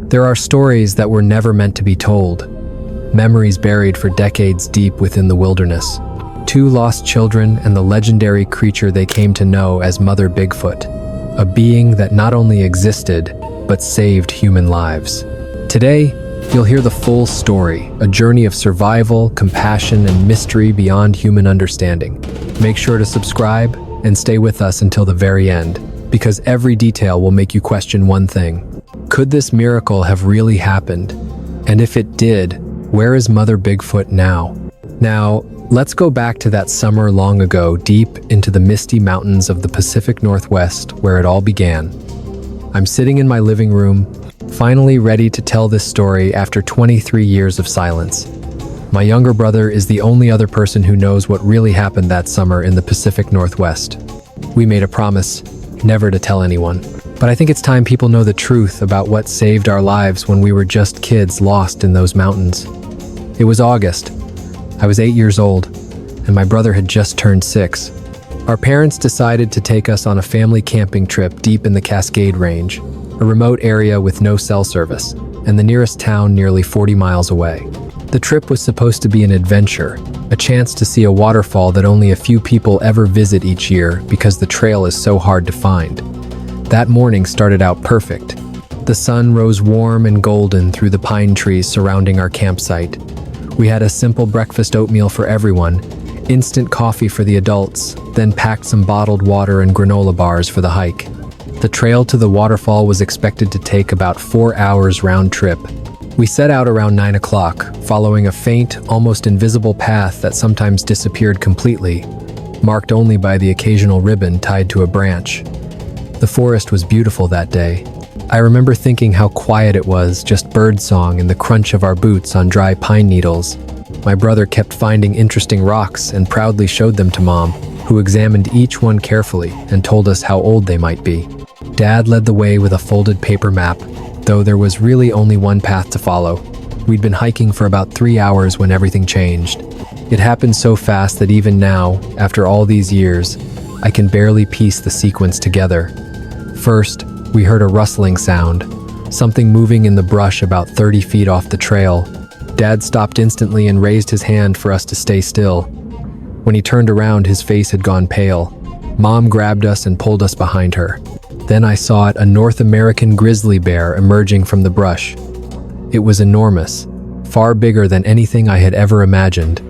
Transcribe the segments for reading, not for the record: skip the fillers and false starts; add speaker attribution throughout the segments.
Speaker 1: There are stories that were never meant to be told, memories buried for decades deep within the wilderness. Two lost children and the legendary creature they came to know as Mother Bigfoot, a being that not only existed, but saved human lives. Today, you'll hear the full story, a journey of survival, compassion, and mystery beyond human understanding. Make sure to subscribe and stay with us until the very end, because every detail will make you question one thing. Could this miracle have really happened? And if it did, where is Mother Bigfoot now? Now, let's go back to that summer long ago, deep into the misty mountains of the Pacific Northwest, where it all began. I'm sitting in my living room, finally ready to tell this story after 23 years of silence. My younger brother is the only other person who knows what really happened that summer in the Pacific Northwest. We made a promise never to tell anyone. But I think it's time people know the truth about what saved our lives when we were just kids lost in those mountains. It was August. I was 8 years old, and my brother had just turned 6. Our parents decided to take us on a family camping trip deep in the Cascade Range, a remote area with no cell service, and the nearest town nearly 40 miles away. The trip was supposed to be an adventure, a chance to see a waterfall that only a few people ever visit each year because the trail is so hard to find. That morning started out perfect. The sun rose warm and golden through the pine trees surrounding our campsite. We had a simple breakfast oatmeal for everyone, instant coffee for the adults, then packed some bottled water and granola bars for the hike. The trail to the waterfall was expected to take about 4 hours round trip. We set out around 9 o'clock, following a faint, almost invisible path that sometimes disappeared completely, marked only by the occasional ribbon tied to a branch. The forest was beautiful that day. I remember thinking how quiet it was, just birdsong and the crunch of our boots on dry pine needles. My brother kept finding interesting rocks and proudly showed them to Mom, who examined each one carefully and told us how old they might be. Dad led the way with a folded paper map, though there was really only one path to follow. We'd been hiking for about 3 hours when everything changed. It happened so fast that even now, after all these years, I can barely piece the sequence together. First, we heard a rustling sound, something moving in the brush about 30 feet off the trail. Dad stopped instantly and raised his hand for us to stay still. When he turned around, his face had gone pale. Mom grabbed us and pulled us behind her. Then I saw it, a North American grizzly bear emerging from the brush. It was enormous, far bigger than anything I had ever imagined.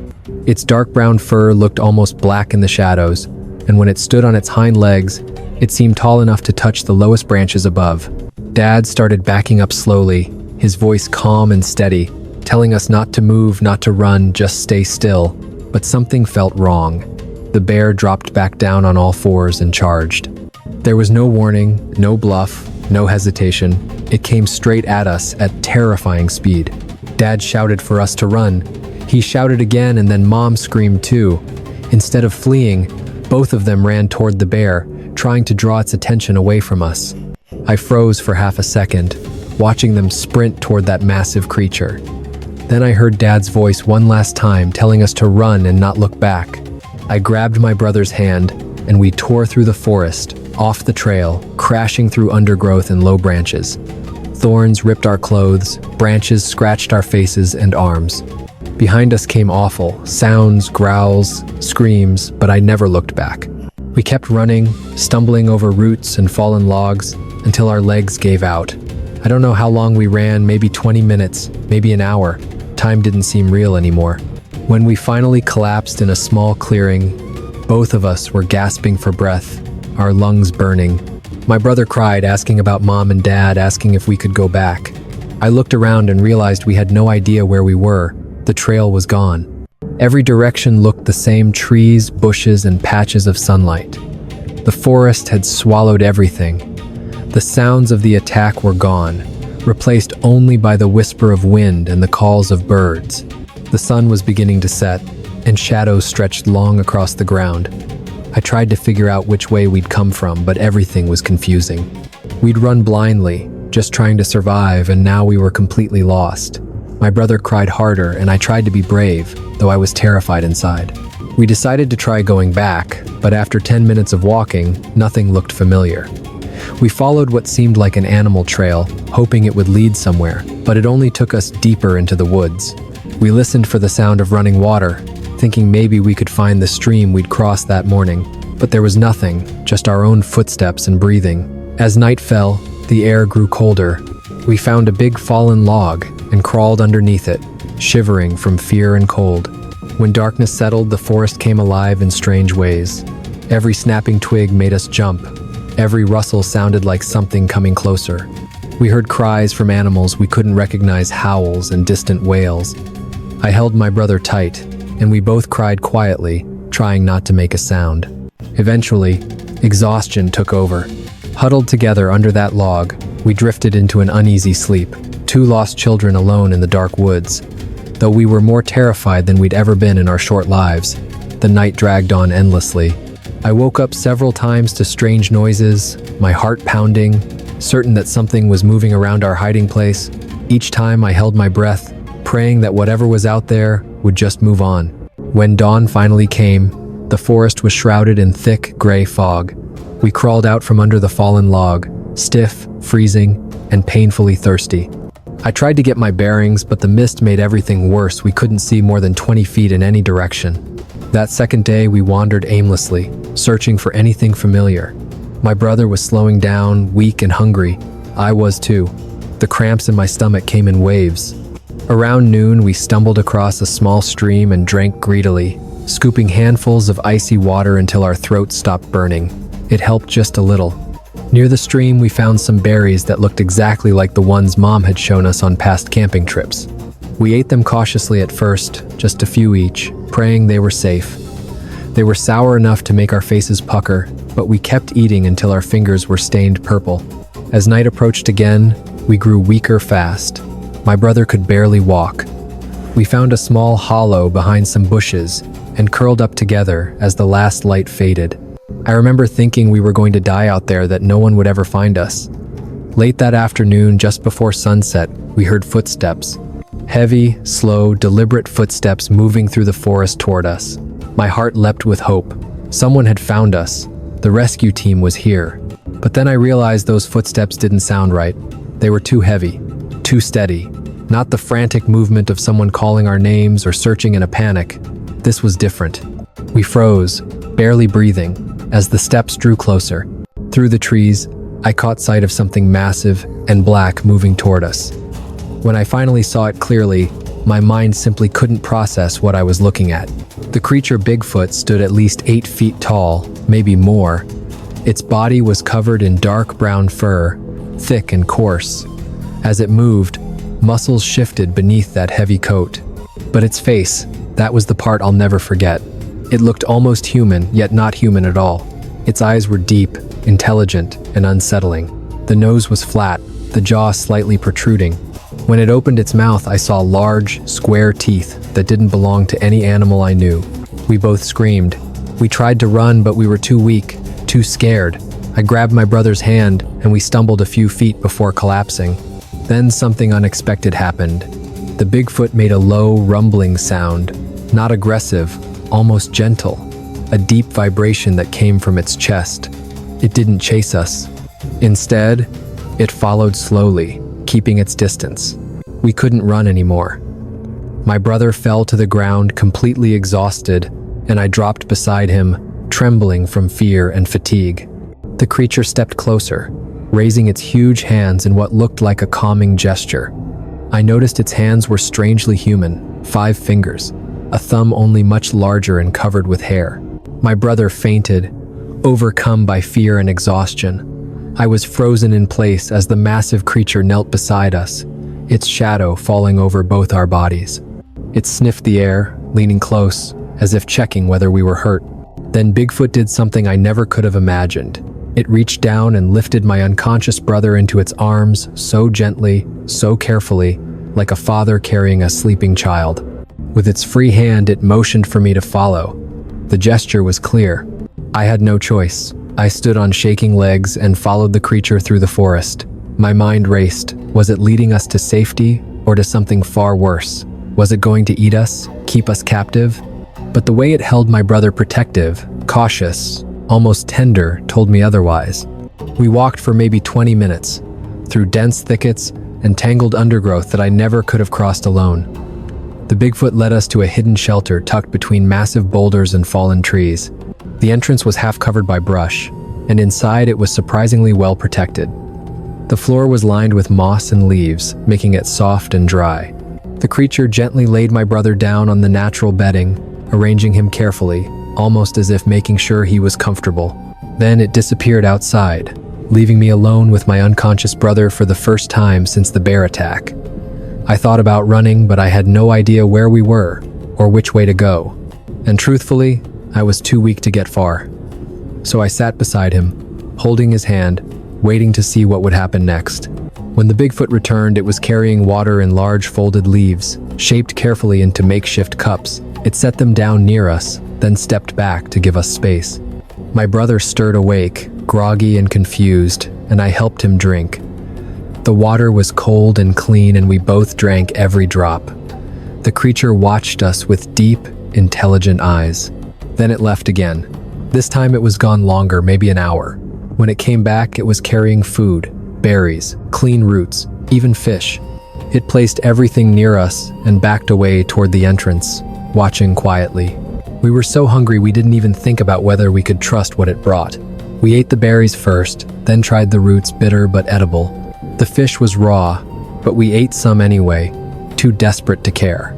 Speaker 1: Its dark brown fur looked almost black in the shadows, and when it stood on its hind legs, it seemed tall enough to touch the lowest branches above. Dad started backing up slowly, his voice calm and steady, telling us not to move, not to run, just stay still. But something felt wrong. The bear dropped back down on all fours and charged. There was no warning, no bluff, no hesitation. It came straight at us at terrifying speed. Dad shouted for us to run. He shouted again, and then Mom screamed too. Instead of fleeing, both of them ran toward the bear, trying to draw its attention away from us. I froze for half a second, watching them sprint toward that massive creature. Then I heard Dad's voice one last time, telling us to run and not look back. I grabbed my brother's hand, and we tore through the forest, off the trail, crashing through undergrowth and low branches. Thorns ripped our clothes, branches scratched our faces and arms. Behind us came awful sounds, growls, screams, but I never looked back. We kept running, stumbling over roots and fallen logs, until our legs gave out. I don't know how long we ran, maybe 20 minutes, maybe an hour. Time didn't seem real anymore. When we finally collapsed in a small clearing, both of us were gasping for breath, our lungs burning. My brother cried, asking about Mom and Dad, asking if we could go back. I looked around and realized we had no idea where we were. The trail was gone. Every direction looked the same: trees, bushes, and patches of sunlight. The forest had swallowed everything. The sounds of the attack were gone, replaced only by the whisper of wind and the calls of birds. The sun was beginning to set, and shadows stretched long across the ground. I tried to figure out which way we'd come from, but everything was confusing. We'd run blindly, just trying to survive, and now we were completely lost. My brother cried harder, and I tried to be brave, though I was terrified inside. We decided to try going back, but after 10 minutes of walking, nothing looked familiar. We followed what seemed like an animal trail, hoping it would lead somewhere, but it only took us deeper into the woods. We listened for the sound of running water, thinking maybe we could find the stream we'd crossed that morning. But there was nothing, just our own footsteps and breathing. As night fell, the air grew colder. We found a big fallen log and crawled underneath it, shivering from fear and cold. When darkness settled, the forest came alive in strange ways. Every snapping twig made us jump. Every rustle sounded like something coming closer. We heard cries from animals we couldn't recognize, howls and distant wails. I held my brother tight, and we both cried quietly, trying not to make a sound. Eventually, exhaustion took over. Huddled together under that log, we drifted into an uneasy sleep, two lost children alone in the dark woods. Though we were more terrified than we'd ever been in our short lives, the night dragged on endlessly. I woke up several times to strange noises, my heart pounding, certain that something was moving around our hiding place. Each time I held my breath, praying that whatever was out there would just move on. When dawn finally came, the forest was shrouded in thick, gray fog. We crawled out from under the fallen log, stiff, freezing, and painfully thirsty. I tried to get my bearings, but the mist made everything worse. We couldn't see more than 20 feet in any direction. That second day, we wandered aimlessly, searching for anything familiar. My brother was slowing down, weak and hungry. I was too. The cramps in my stomach came in waves. Around noon, we stumbled across a small stream and drank greedily, scooping handfuls of icy water until our throats stopped burning. It helped just a little. Near the stream, we found some berries that looked exactly like the ones Mom had shown us on past camping trips. We ate them cautiously at first, just a few each, praying they were safe. They were sour enough to make our faces pucker, but we kept eating until our fingers were stained purple. As night approached again, we grew weaker fast. My brother could barely walk. We found a small hollow behind some bushes and curled up together as the last light faded. I remember thinking we were going to die out there, that no one would ever find us. Late that afternoon, just before sunset, we heard footsteps. Heavy, slow, deliberate footsteps moving through the forest toward us. My heart leapt with hope. Someone had found us. The rescue team was here. But then I realized those footsteps didn't sound right. They were too heavy, too steady. Not the frantic movement of someone calling our names or searching in a panic. This was different. We froze, barely breathing, as the steps drew closer. Through the trees, I caught sight of something massive and black moving toward us. When I finally saw it clearly, my mind simply couldn't process what I was looking at. The creature Bigfoot stood at least 8 feet tall, maybe more. Its body was covered in dark brown fur, thick and coarse. As it moved, muscles shifted beneath that heavy coat. But its face, that was the part I'll never forget. It looked almost human, yet not human at all. Its eyes were deep, intelligent, and unsettling. The nose was flat, the jaw slightly protruding. When it opened its mouth, I saw large, square teeth that didn't belong to any animal I knew. We both screamed. We tried to run, but we were too weak, too scared. I grabbed my brother's hand, and we stumbled a few feet before collapsing. Then something unexpected happened. The Bigfoot made a low, rumbling sound, not aggressive, almost gentle, a deep vibration that came from its chest. It didn't chase us. Instead, it followed slowly, keeping its distance. We couldn't run anymore. My brother fell to the ground, completely exhausted, and I dropped beside him, trembling from fear and fatigue. The creature stepped closer, raising its huge hands in what looked like a calming gesture. I noticed its hands were strangely human, 5 fingers, a thumb only much larger and covered with hair. My brother fainted, overcome by fear and exhaustion. I was frozen in place as the massive creature knelt beside us, its shadow falling over both our bodies. It sniffed the air, leaning close, as if checking whether we were hurt. Then Bigfoot did something I never could have imagined. It reached down and lifted my unconscious brother into its arms, so gently, so carefully, like a father carrying a sleeping child. With its free hand, it motioned for me to follow. The gesture was clear. I had no choice. I stood on shaking legs and followed the creature through the forest. My mind raced. Was it leading us to safety or to something far worse? Was it going to eat us, keep us captive? But the way it held my brother protective, cautious, almost tender, told me otherwise. We walked for maybe 20 minutes, through dense thickets and tangled undergrowth that I never could have crossed alone. The Bigfoot led us to a hidden shelter tucked between massive boulders and fallen trees. The entrance was half covered by brush, and inside it was surprisingly well protected. The floor was lined with moss and leaves, making it soft and dry. The creature gently laid my brother down on the natural bedding, arranging him carefully, almost as if making sure he was comfortable. Then it disappeared outside, leaving me alone with my unconscious brother for the first time since the bear attack. I thought about running, but I had no idea where we were or which way to go. And truthfully, I was too weak to get far. So I sat beside him, holding his hand, waiting to see what would happen next. When the Bigfoot returned, it was carrying water in large folded leaves, shaped carefully into makeshift cups. It set them down near us, then stepped back to give us space. My brother stirred awake, groggy and confused, and I helped him drink. The water was cold and clean, and we both drank every drop. The creature watched us with deep, intelligent eyes. Then it left again. This time it was gone longer, maybe an hour. When it came back, it was carrying food, berries, clean roots, even fish. It placed everything near us and backed away toward the entrance, watching quietly. We were so hungry we didn't even think about whether we could trust what it brought. We ate the berries first, then tried the roots, bitter but edible. The fish was raw, but we ate some anyway, too desperate to care.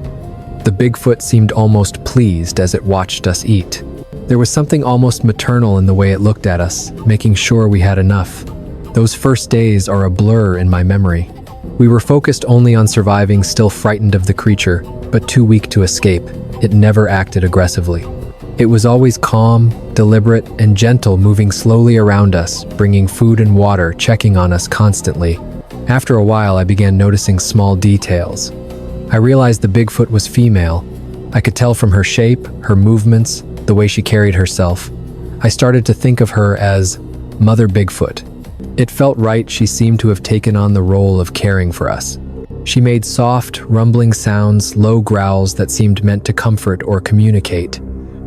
Speaker 1: The Bigfoot seemed almost pleased as it watched us eat. There was something almost maternal in the way it looked at us, making sure we had enough. Those first days are a blur in my memory. We were focused only on surviving, still frightened of the creature, but too weak to escape. It never acted aggressively. It was always calm, deliberate, and gentle, moving slowly around us, bringing food and water, checking on us constantly. After a while, I began noticing small details. I realized the Bigfoot was female. I could tell from her shape, her movements, the way she carried herself. I started to think of her as Mother Bigfoot. It felt right. She seemed to have taken on the role of caring for us. She made soft, rumbling sounds, low growls that seemed meant to comfort or communicate.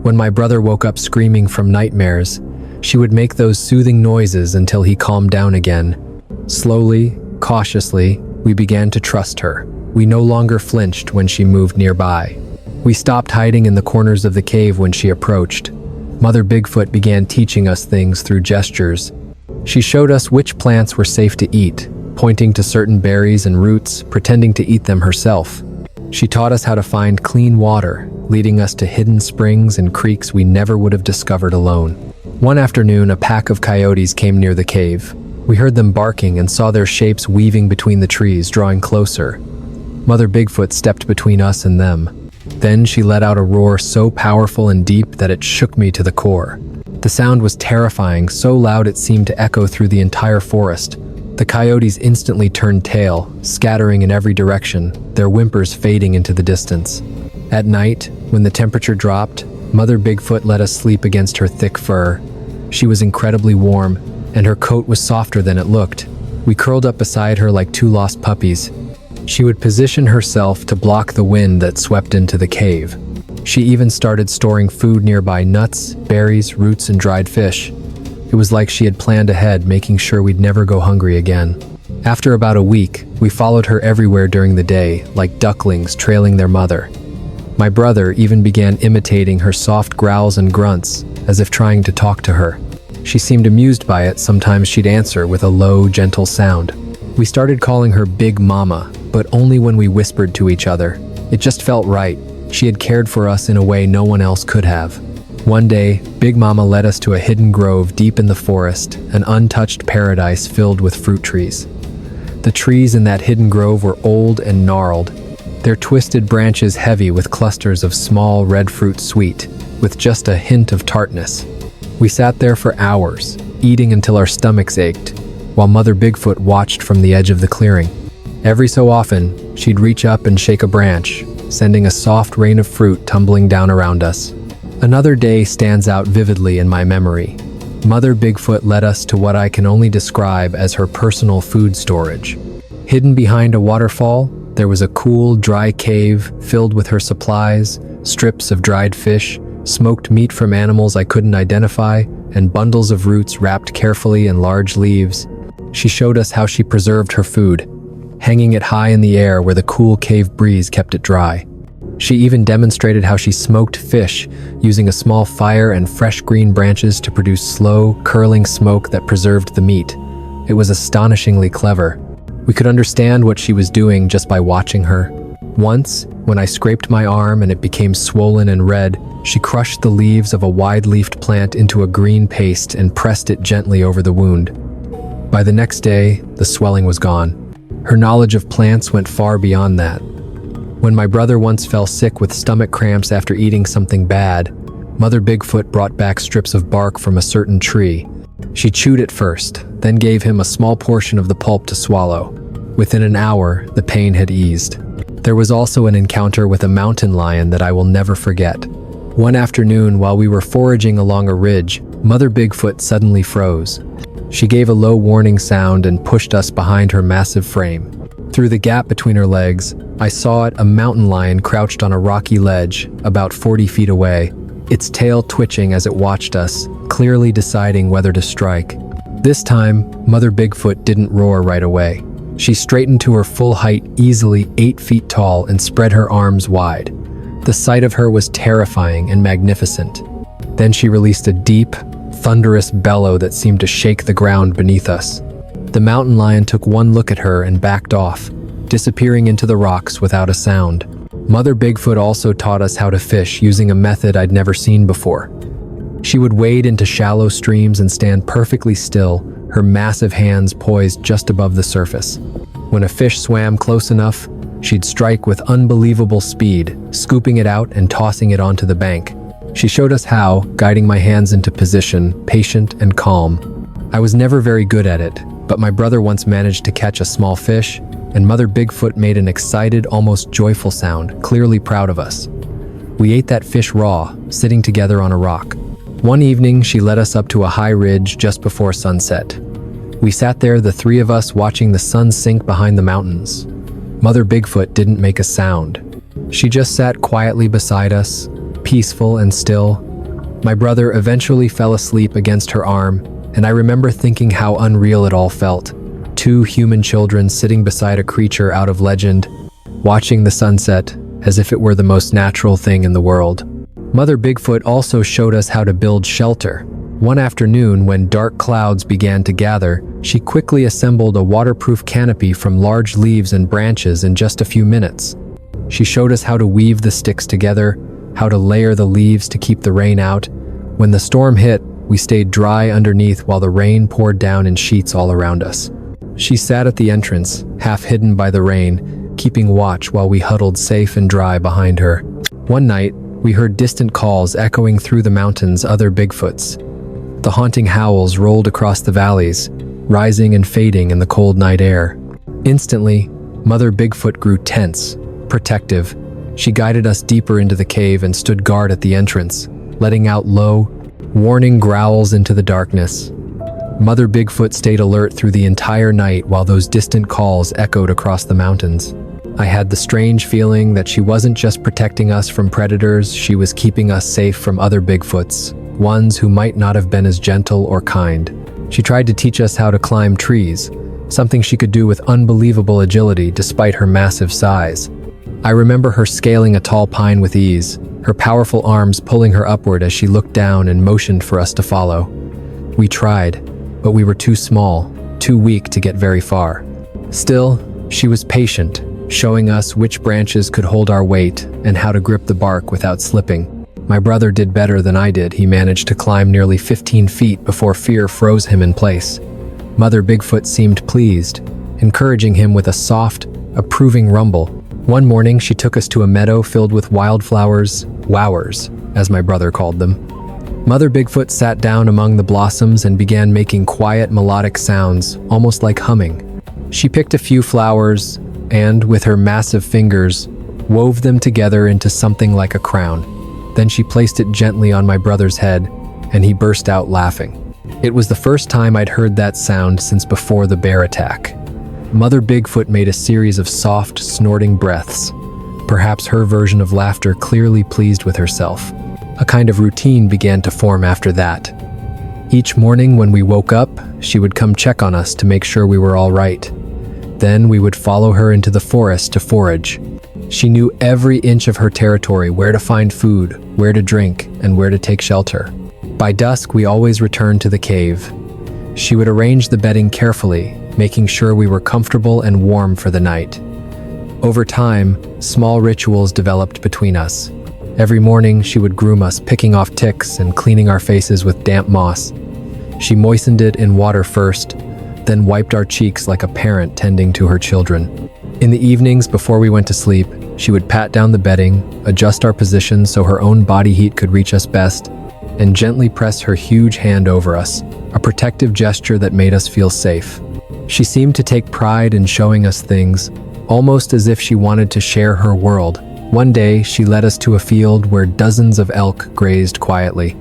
Speaker 1: When my brother woke up screaming from nightmares, she would make those soothing noises until he calmed down again. Slowly, cautiously, we began to trust her. We no longer flinched when she moved nearby. We stopped hiding in the corners of the cave when she approached. Mother Bigfoot began teaching us things through gestures. She showed us which plants were safe to eat, pointing to certain berries and roots, pretending to eat them herself. She taught us how to find clean water, leading us to hidden springs and creeks we never would have discovered alone. One afternoon, a pack of coyotes came near the cave. We heard them barking and saw their shapes weaving between the trees, drawing closer. Mother Bigfoot stepped between us and them. Then she let out a roar so powerful and deep that it shook me to the core. The sound was terrifying, so loud it seemed to echo through the entire forest. The coyotes instantly turned tail, scattering in every direction, their whimpers fading into the distance. At night, when the temperature dropped, Mother Bigfoot let us sleep against her thick fur. She was incredibly warm, and her coat was softer than it looked. We curled up beside her like two lost puppies. She would position herself to block the wind that swept into the cave. She even started storing food nearby: nuts, berries, roots, and dried fish. It was like she had planned ahead, making sure we'd never go hungry again. After about a week, we followed her everywhere during the day, like ducklings trailing their mother. My brother even began imitating her soft growls and grunts, as if trying to talk to her. She seemed amused by it. Sometimes she'd answer with a low, gentle sound. We started calling her Big Mama, but only when we whispered to each other. It just felt right. She had cared for us in a way no one else could have. One day, Big Mama led us to a hidden grove deep in the forest, an untouched paradise filled with fruit trees. The trees in that hidden grove were old and gnarled, their twisted branches heavy with clusters of small red fruit, sweet, with just a hint of tartness. We sat there for hours, eating until our stomachs ached, while Mother Bigfoot watched from the edge of the clearing. Every so often, she'd reach up and shake a branch, sending a soft rain of fruit tumbling down around us. Another day stands out vividly in my memory. Mother Bigfoot led us to what I can only describe as her personal food storage. Hidden behind a waterfall, there was a cool, dry cave filled with her supplies: strips of dried fish, smoked meat from animals I couldn't identify, and bundles of roots wrapped carefully in large leaves. She showed us how she preserved her food, hanging it high in the air where the cool cave breeze kept it dry. She even demonstrated how she smoked fish, using a small fire and fresh green branches to produce slow, curling smoke that preserved the meat. It was astonishingly clever. We could understand what she was doing just by watching her. Once, when I scraped my arm and it became swollen and red, she crushed the leaves of a wide-leafed plant into a green paste and pressed it gently over the wound. By the next day, the swelling was gone. Her knowledge of plants went far beyond that. When my brother once fell sick with stomach cramps after eating something bad, Mother Bigfoot brought back strips of bark from a certain tree. She chewed it first, then gave him a small portion of the pulp to swallow. Within an hour, the pain had eased. There was also an encounter with a mountain lion that I will never forget. One afternoon, while we were foraging along a ridge, Mother Bigfoot suddenly froze. She gave a low warning sound and pushed us behind her massive frame. Through the gap between her legs, I saw a mountain lion crouched on a rocky ledge, about 40 feet away, its tail twitching as it watched us, clearly deciding whether to strike. This time, Mother Bigfoot didn't roar right away. She straightened to her full height, easily 8 feet tall, and spread her arms wide. The sight of her was terrifying and magnificent. Then she released a deep, thunderous bellow that seemed to shake the ground beneath us. The mountain lion took one look at her and backed off, disappearing into the rocks without a sound. Mother Bigfoot also taught us how to fish using a method I'd never seen before. She would wade into shallow streams and stand perfectly still, her massive hands poised just above the surface. When a fish swam close enough, she'd strike with unbelievable speed, scooping it out and tossing it onto the bank. She showed us how, guiding my hands into position, patient and calm. I was never very good at it, but my brother once managed to catch a small fish, and Mother Bigfoot made an excited, almost joyful sound, clearly proud of us. We ate that fish raw, sitting together on a rock. One evening, she led us up to a high ridge just before sunset. We sat there, the three of us, watching the sun sink behind the mountains. Mother Bigfoot didn't make a sound. She just sat quietly beside us, peaceful and still. My brother eventually fell asleep against her arm, and I remember thinking how unreal it all felt. Two human children sitting beside a creature out of legend, watching the sunset as if it were the most natural thing in the world. Mother Bigfoot also showed us how to build shelter. One afternoon, when dark clouds began to gather, she quickly assembled a waterproof canopy from large leaves and branches in just a few minutes. She showed us how to weave the sticks together, how to layer the leaves to keep the rain out. When the storm hit, we stayed dry underneath while the rain poured down in sheets all around us. She sat at the entrance, half hidden by the rain, keeping watch while we huddled safe and dry behind her. One night, we heard distant calls echoing through the mountains, other Bigfoots. The haunting howls rolled across the valleys, rising and fading in the cold night air. Instantly, Mother Bigfoot grew tense, protective. She guided us deeper into the cave and stood guard at the entrance, letting out low, warning growls into the darkness. Mother Bigfoot stayed alert through the entire night while those distant calls echoed across the mountains. I had the strange feeling that she wasn't just protecting us from predators, she was keeping us safe from other Bigfoots, ones who might not have been as gentle or kind. She tried to teach us how to climb trees, something she could do with unbelievable agility despite her massive size. I remember her scaling a tall pine with ease, her powerful arms pulling her upward as she looked down and motioned for us to follow. We tried, but we were too small, too weak to get very far. Still, she was patient, showing us which branches could hold our weight and how to grip the bark without slipping. My brother did better than I did. He managed to climb nearly 15 feet before fear froze him in place. Mother Bigfoot seemed pleased, encouraging him with a soft, approving rumble. One morning, she took us to a meadow filled with wildflowers, wowers, as my brother called them. Mother Bigfoot sat down among the blossoms and began making quiet, melodic sounds, almost like humming. She picked a few flowers and, with her massive fingers, wove them together into something like a crown. Then she placed it gently on my brother's head, and he burst out laughing. It was the first time I'd heard that sound since before the bear attack. Mother Bigfoot made a series of soft, snorting breaths, perhaps her version of laughter, clearly pleased with herself. A kind of routine began to form after that. Each morning when we woke up, she would come check on us to make sure we were all right. Then we would follow her into the forest to forage. She knew every inch of her territory, where to find food, where to drink, and where to take shelter. By dusk, we always returned to the cave. She would arrange the bedding carefully, making sure we were comfortable and warm for the night. Over time, small rituals developed between us. Every morning, she would groom us, picking off ticks and cleaning our faces with damp moss. She moistened it in water first, then wiped our cheeks like a parent tending to her children. In the evenings, before we went to sleep, she would pat down the bedding, adjust our position so her own body heat could reach us best, and gently press her huge hand over us, a protective gesture that made us feel safe. She seemed to take pride in showing us things, almost as if she wanted to share her world. One day, she led us to a field where dozens of elk grazed quietly.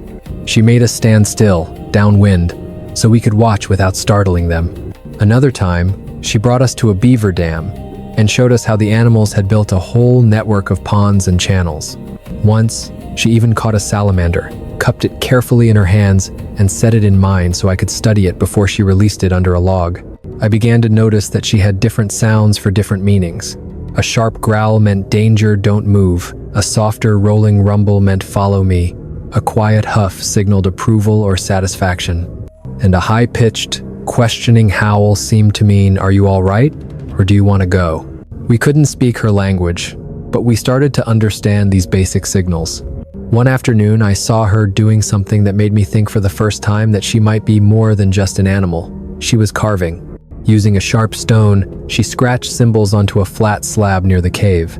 Speaker 1: She made us stand still, downwind, so we could watch without startling them. Another time, she brought us to a beaver dam and showed us how the animals had built a whole network of ponds and channels. Once, she even caught a salamander, cupped it carefully in her hands, and set it in mine so I could study it before she released it under a log. I began to notice that she had different sounds for different meanings. A sharp growl meant danger, don't move. A softer rolling rumble meant follow me. A quiet huff signaled approval or satisfaction. And a high-pitched, questioning howl seemed to mean, are you all right? Or do you want to go? We couldn't speak her language, but we started to understand these basic signals. One afternoon, I saw her doing something that made me think for the first time that she might be more than just an animal. She was carving. Using a sharp stone, she scratched symbols onto a flat slab near the cave.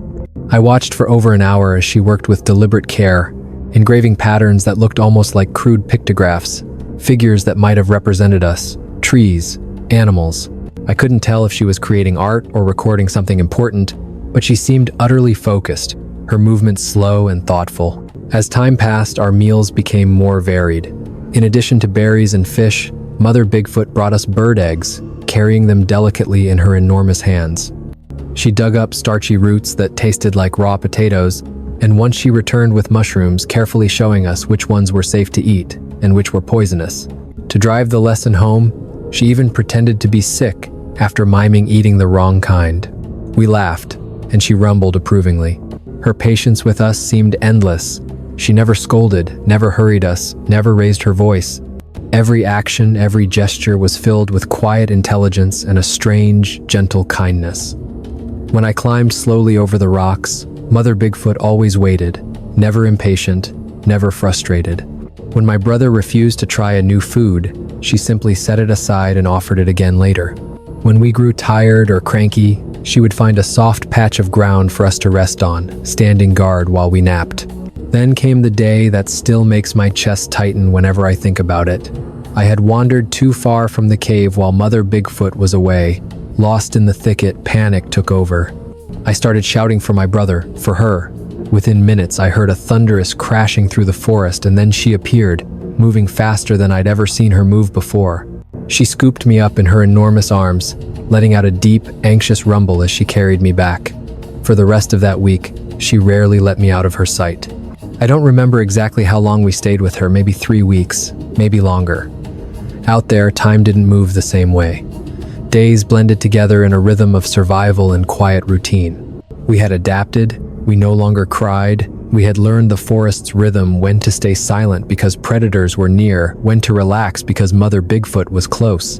Speaker 1: I watched for over an hour as she worked with deliberate care, engraving patterns that looked almost like crude pictographs, figures that might have represented us, trees, animals. I couldn't tell if she was creating art or recording something important, but she seemed utterly focused, her movements slow and thoughtful. As time passed, our meals became more varied. In addition to berries and fish, Mother Bigfoot brought us bird eggs, carrying them delicately in her enormous hands. She dug up starchy roots that tasted like raw potatoes, and once she returned with mushrooms, carefully showing us which ones were safe to eat and which were poisonous. To drive the lesson home, she even pretended to be sick after miming eating the wrong kind. We laughed, and she rumbled approvingly. Her patience with us seemed endless. She never scolded, never hurried us, never raised her voice. Every action, every gesture was filled with quiet intelligence and a strange, gentle kindness. When I climbed slowly over the rocks, Mother Bigfoot always waited, never impatient, never frustrated. When my brother refused to try a new food, she simply set it aside and offered it again later. When we grew tired or cranky, she would find a soft patch of ground for us to rest on, standing guard while we napped. Then came the day that still makes my chest tighten whenever I think about it. I had wandered too far from the cave while Mother Bigfoot was away. Lost in the thicket, panic took over. I started shouting for my brother, for her. Within minutes, I heard a thunderous crashing through the forest, and then she appeared, moving faster than I'd ever seen her move before. She scooped me up in her enormous arms, letting out a deep, anxious rumble as she carried me back. For the rest of that week, she rarely let me out of her sight. I don't remember exactly how long we stayed with her, maybe 3 weeks, maybe longer. Out there, time didn't move the same way. Days blended together in a rhythm of survival and quiet routine. We had adapted, we no longer cried, we had learned the forest's rhythm, when to stay silent because predators were near, when to relax because Mother Bigfoot was close.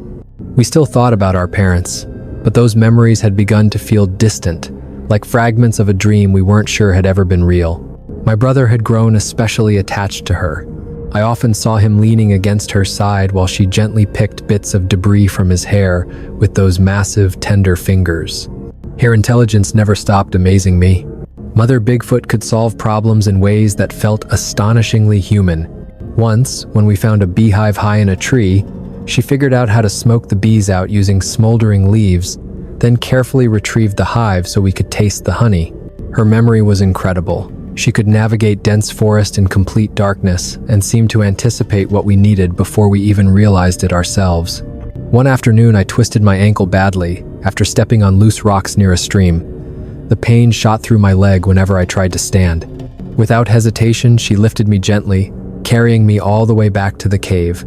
Speaker 1: We still thought about our parents, but those memories had begun to feel distant, like fragments of a dream we weren't sure had ever been real. My brother had grown especially attached to her. I often saw him leaning against her side while she gently picked bits of debris from his hair with those massive, tender fingers. Her intelligence never stopped amazing me. Mother Bigfoot could solve problems in ways that felt astonishingly human. Once, when we found a beehive high in a tree, she figured out how to smoke the bees out using smoldering leaves, then carefully retrieved the hive so we could taste the honey. Her memory was incredible. She could navigate dense forest in complete darkness and seemed to anticipate what we needed before we even realized it ourselves. One afternoon, I twisted my ankle badly after stepping on loose rocks near a stream. The pain shot through my leg whenever I tried to stand. Without hesitation, she lifted me gently, carrying me all the way back to the cave.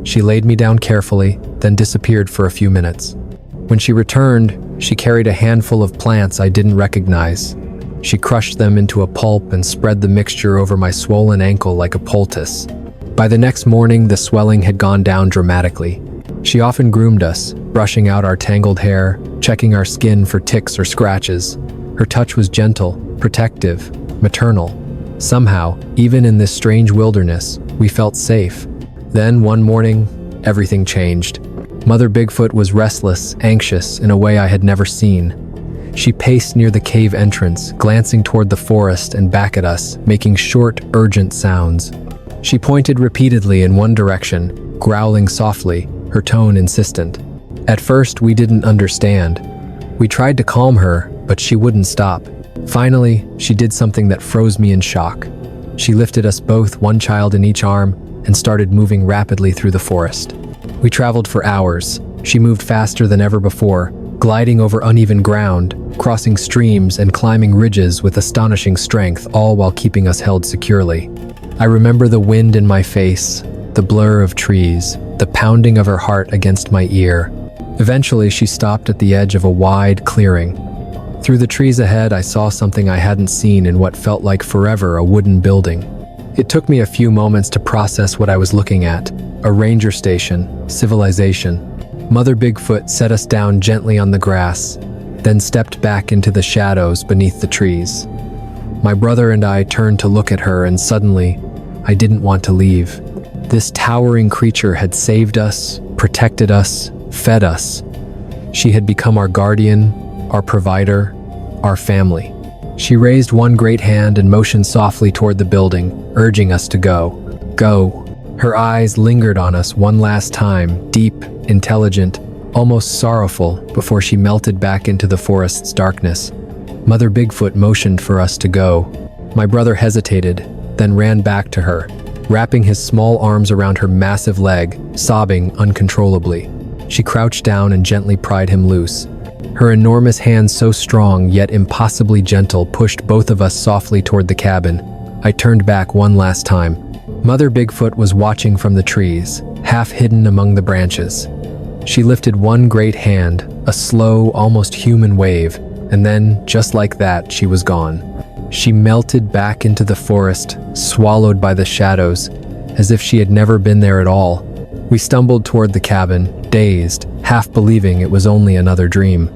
Speaker 1: She laid me down carefully, then disappeared for a few minutes. When she returned, she carried a handful of plants I didn't recognize. She crushed them into a pulp and spread the mixture over my swollen ankle like a poultice. By the next morning, the swelling had gone down dramatically. She often groomed us, brushing out our tangled hair, checking our skin for ticks or scratches. Her touch was gentle, protective, maternal. Somehow, even in this strange wilderness, we felt safe. Then, one morning, everything changed. Mother Bigfoot was restless, anxious, in a way I had never seen. She paced near the cave entrance, glancing toward the forest and back at us, making short, urgent sounds. She pointed repeatedly in one direction, growling softly, her tone insistent. At first, we didn't understand. We tried to calm her, but she wouldn't stop. Finally, she did something that froze me in shock. She lifted us both, one child in each arm, and started moving rapidly through the forest. We traveled for hours. She moved faster than ever before, gliding over uneven ground, crossing streams and climbing ridges with astonishing strength, all while keeping us held securely. I remember the wind in my face, the blur of trees, the pounding of her heart against my ear. Eventually, she stopped at the edge of a wide clearing. Through the trees ahead, I saw something I hadn't seen in what felt like forever, a wooden building. It took me a few moments to process what I was looking at. A ranger station, civilization. Mother Bigfoot set us down gently on the grass, then stepped back into the shadows beneath the trees. My brother and I turned to look at her, and suddenly, I didn't want to leave. This towering creature had saved us, protected us, fed us. She had become our guardian, our provider, our family. She raised one great hand and motioned softly toward the building, urging us to go. Go. Her eyes lingered on us one last time, deep, intelligent, almost sorrowful, before she melted back into the forest's darkness. Mother Bigfoot motioned for us to go. My brother hesitated, then ran back to her, wrapping his small arms around her massive leg, sobbing uncontrollably. She crouched down and gently pried him loose. Her enormous hands, so strong yet impossibly gentle, pushed both of us softly toward the cabin. I turned back one last time. Mother Bigfoot was watching from the trees, half hidden among the branches. She lifted one great hand, a slow, almost human wave, and then, just like that, she was gone. She melted back into the forest, swallowed by the shadows, as if she had never been there at all. We stumbled toward the cabin, dazed, half believing it was only another dream.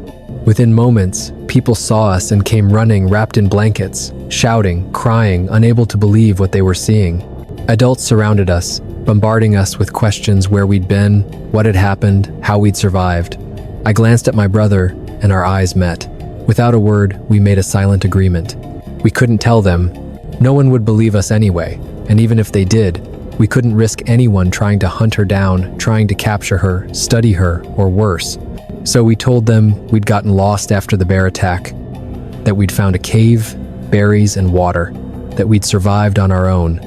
Speaker 1: Within moments, people saw us and came running wrapped in blankets, shouting, crying, unable to believe what they were seeing. Adults surrounded us, bombarding us with questions: where we'd been, what had happened, how we'd survived. I glanced at my brother, and our eyes met. Without a word, we made a silent agreement. We couldn't tell them. No one would believe us anyway, and even if they did, we couldn't risk anyone trying to hunt her down, trying to capture her, study her, or worse. So we told them we'd gotten lost after the bear attack, that we'd found a cave, berries, and water, that we'd survived on our own.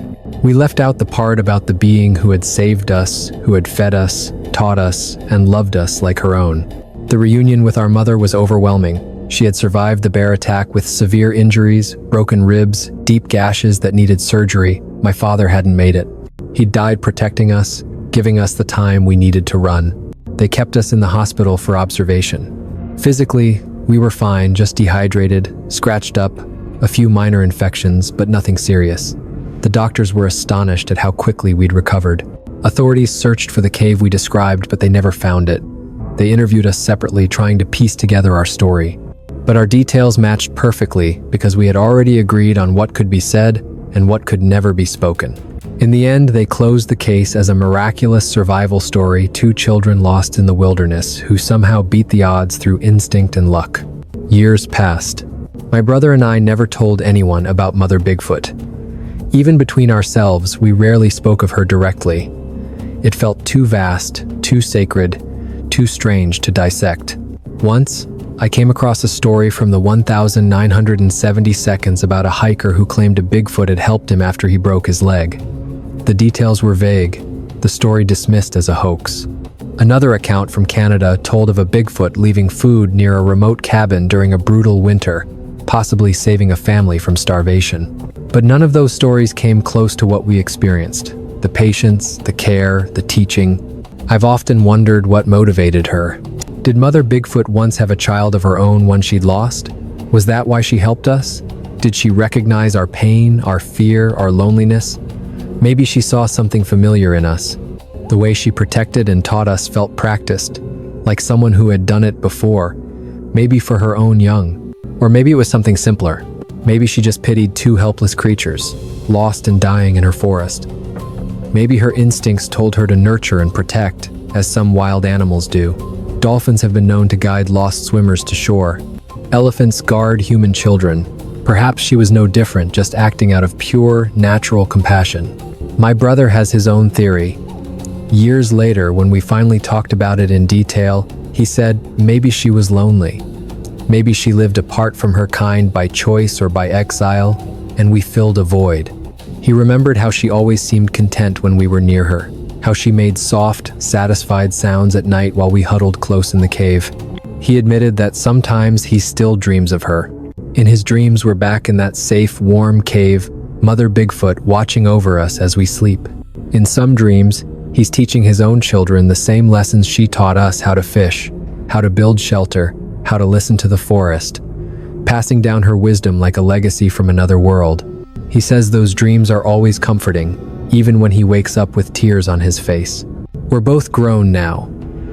Speaker 1: We left out the part about the being who had saved us, who had fed us, taught us, and loved us like her own. The reunion with our mother was overwhelming. She had survived the bear attack with severe injuries, broken ribs, deep gashes that needed surgery. My father hadn't made it. He'd died protecting us, giving us the time we needed to run. They kept us in the hospital for observation. Physically, we were fine, just dehydrated, scratched up, a few minor infections, but nothing serious. The doctors were astonished at how quickly we'd recovered. Authorities searched for the cave we described, but they never found it. They interviewed us separately, trying to piece together our story. But our details matched perfectly because we had already agreed on what could be said and what could never be spoken. In the end, they closed the case as a miraculous survival story: two children lost in the wilderness who somehow beat the odds through instinct and luck. Years passed. My brother and I never told anyone about Mother Bigfoot. Even between ourselves, we rarely spoke of her directly. It felt too vast, too sacred, too strange to dissect. Once, I came across a story from the 1970 seconds about a hiker who claimed a Bigfoot had helped him after he broke his leg. The details were vague, the story dismissed as a hoax. Another account from Canada told of a Bigfoot leaving food near a remote cabin during a brutal winter. possibly saving a family from starvation. But none of those stories came close to what we experienced. The patience, the care, the teaching. I've often wondered what motivated her. Did Mother Bigfoot once have a child of her own, one she'd lost? Was that why she helped us? Did she recognize our pain, our fear, our loneliness? Maybe she saw something familiar in us. The way she protected and taught us felt practiced, like someone who had done it before, maybe for her own young. Or maybe it was something simpler. Maybe she just pitied two helpless creatures, lost and dying in her forest. Maybe her instincts told her to nurture and protect, as some wild animals do. Dolphins have been known to guide lost swimmers to shore. Elephants guard human children. Perhaps she was no different, just acting out of pure, natural compassion. My brother has his own theory. Years later, when we finally talked about it in detail, he said maybe she was lonely. Maybe she lived apart from her kind by choice or by exile, and we filled a void. He remembered how she always seemed content when we were near her, how she made soft, satisfied sounds at night while we huddled close in the cave. He admitted that sometimes he still dreams of her. In his dreams, we're back in that safe, warm cave, Mother Bigfoot watching over us as we sleep. In some dreams, he's teaching his own children the same lessons she taught us: how to fish, how to build shelter, how to listen to the forest, passing down her wisdom like a legacy from another world. He says those dreams are always comforting, even when he wakes up with tears on his face. We're both grown now.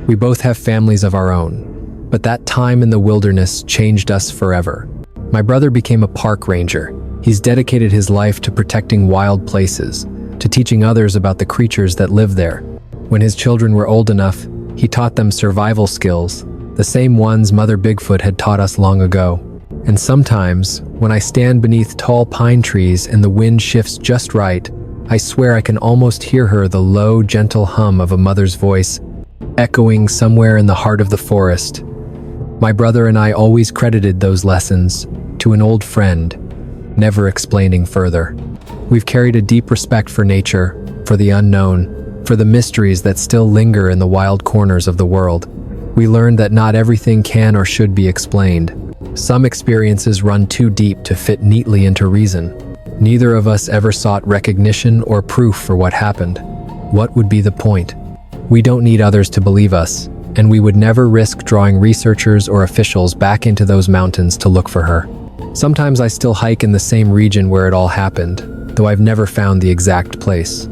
Speaker 1: We both have families of our own. But that time in the wilderness changed us forever. My brother became a park ranger. He's dedicated his life to protecting wild places, to teaching others about the creatures that live there. When his children were old enough, he taught them survival skills, the same ones Mother Bigfoot had taught us long ago. And sometimes, when I stand beneath tall pine trees and the wind shifts just right, I swear I can almost hear her, the low, gentle hum of a mother's voice, echoing somewhere in the heart of the forest. My brother and I always credited those lessons to an old friend, never explaining further. We've carried a deep respect for nature, for the unknown, for the mysteries that still linger in the wild corners of the world. We learned that not everything can or should be explained. Some experiences run too deep to fit neatly into reason. Neither of us ever sought recognition or proof for what happened. What would be the point? We don't need others to believe us, and we would never risk drawing researchers or officials back into those mountains to look for her. Sometimes I still hike in the same region where it all happened, though I've never found the exact place.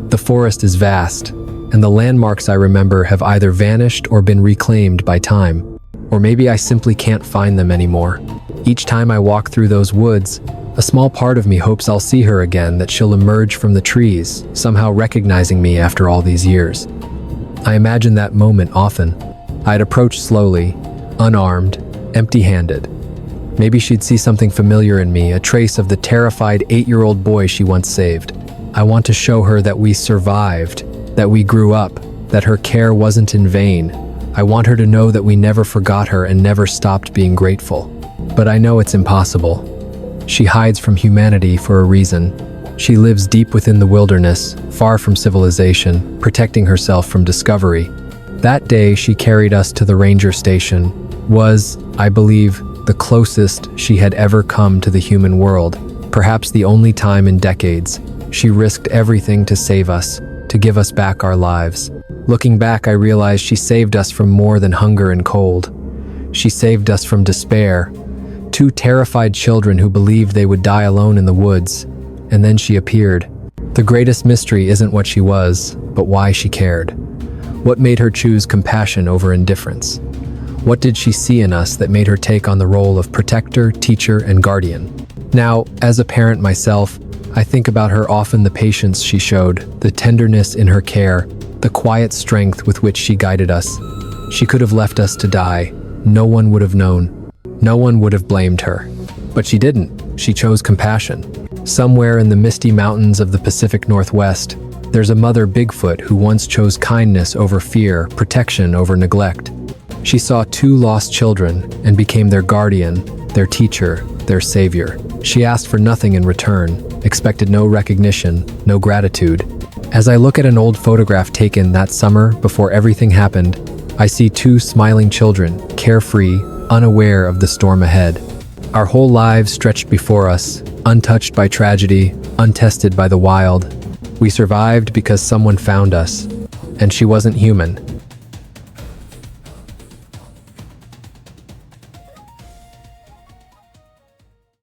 Speaker 1: The forest is vast, and the landmarks I remember have either vanished or been reclaimed by time. Or maybe I simply can't find them anymore. Each time I walk through those woods, a small part of me hopes I'll see her again, that she'll emerge from the trees, somehow recognizing me after all these years. I imagine that moment often. I'd approach slowly, unarmed, empty-handed. Maybe she'd see something familiar in me, a trace of the terrified 8-year-old boy she once saved. I want to show her that we survived, that we grew up, that her care wasn't in vain. I want her to know that we never forgot her and never stopped being grateful. But I know it's impossible. She hides from humanity for a reason. She lives deep within the wilderness, far from civilization, protecting herself from discovery. That day she carried us to the ranger station was, I believe, the closest she had ever come to the human world. Perhaps the only time in decades. She risked everything to save us, to give us back our lives. Looking back, I realized she saved us from more than hunger and cold. She saved us from despair. 2 terrified children who believed they would die alone in the woods. And then she appeared. The greatest mystery isn't what she was, but why she cared. What made her choose compassion over indifference? What did she see in us that made her take on the role of protector, teacher, and guardian? Now, as a parent myself, I think about her often, the patience she showed, the tenderness in her care, the quiet strength with which she guided us. She could have left us to die. No one would have known. No one would have blamed her. But she didn't. She chose compassion. Somewhere in the misty mountains of the Pacific Northwest, there's a Mother Bigfoot who once chose kindness over fear, protection over neglect. She saw 2 lost children and became their guardian, their teacher, their savior. She asked for nothing in return, expected no recognition, no gratitude. As I look at an old photograph taken that summer before everything happened, I see 2 smiling children, carefree, unaware of the storm ahead. Our whole lives stretched before us, untouched by tragedy, untested by the wild. We survived because someone found us. And she wasn't human.